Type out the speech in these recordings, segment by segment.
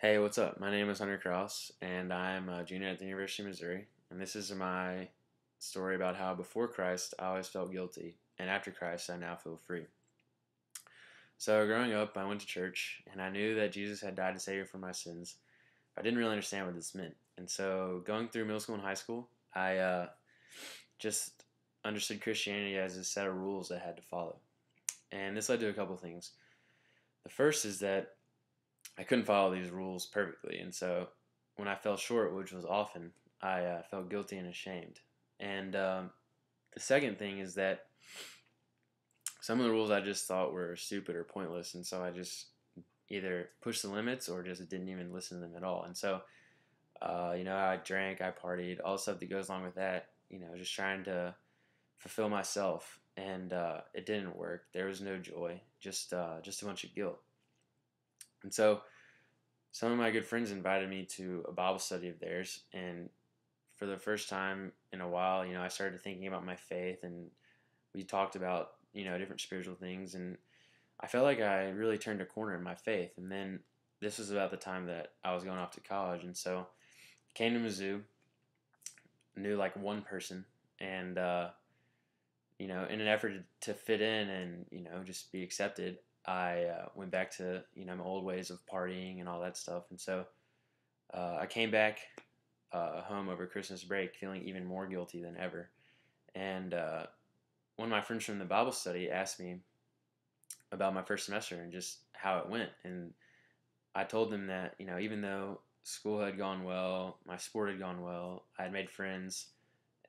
Hey, what's up? My name is Hunter Kraus, and I'm a junior at the University of Missouri. And this is my story about how before Christ I always felt guilty, and after Christ I now feel free. So, growing up, I went to church, and I knew that Jesus had died to save me from my sins. I didn't really understand what this meant. And so, going through middle school and high school, I just understood Christianity as a set of rules I had to follow. And this led to a couple things. The first is that I couldn't follow these rules perfectly, and so when I fell short, which was often, I felt guilty and ashamed. And the second thing is that some of the rules I just thought were stupid or pointless, and so I just either pushed the limits or just didn't even listen to them at all. And so, I drank, I partied, all the stuff that goes along with that. Just trying to fulfill myself, and it didn't work. There was no joy, just a bunch of guilt. And so some of my good friends invited me to a Bible study of theirs, and for the first time in a while, I started thinking about my faith, and we talked about, different spiritual things, and I felt like I really turned a corner in my faith. And then this was about the time that I was going off to college, and so I came to Mizzou, knew like one person, and in an effort to fit in and just be accepted, I went back to my old ways of partying and all that stuff, and so I came back home over Christmas break feeling even more guilty than ever. And one of my friends from the Bible study asked me about my first semester and just how it went, and I told them that even though school had gone well, my sport had gone well, I had made friends,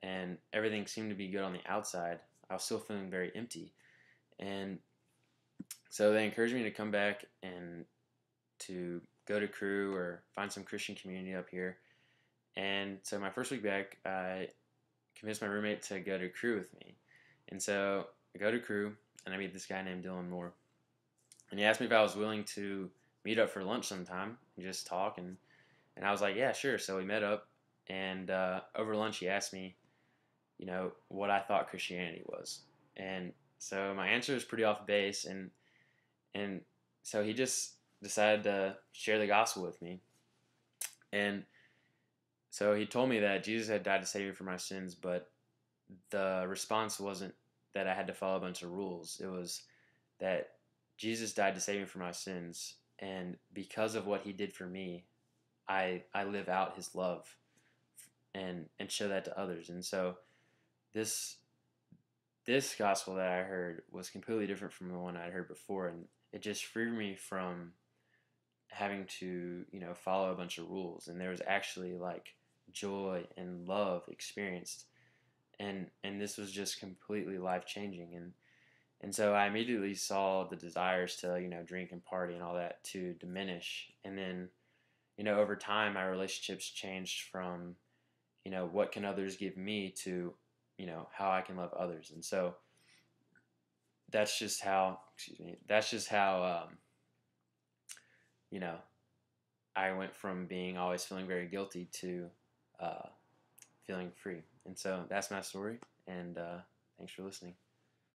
and everything seemed to be good on the outside, I was still feeling very empty. And so they encouraged me to come back and to go to Crew or find some Christian community up here. And so my first week back, I convinced my roommate to go to Crew with me. And so I go to Crew, and I meet this guy named Dylan Moore. And he asked me if I was willing to meet up for lunch sometime and just talk. And I was like, yeah, sure. So we met up, and over lunch he asked me, what I thought Christianity was. And so my answer was pretty off base, and so he just decided to share the gospel with me. And so he told me that Jesus had died to save me from my sins, but the response wasn't that I had to follow a bunch of rules. It was that Jesus died to save me from my sins, and because of what he did for me, I live out his love and show that to others. And so this gospel that I heard was completely different from the one I'd heard before, and it just freed me from having to follow a bunch of rules, and there was actually like joy and love experienced, and this was just completely life changing. And so I immediately saw the desires to drink and party and all that to diminish, and then over time my relationships changed from what can others give me to how I can love others. And so that's just how you know I went from being always feeling very guilty to uh, feeling free. And so that's my story, and thanks for listening.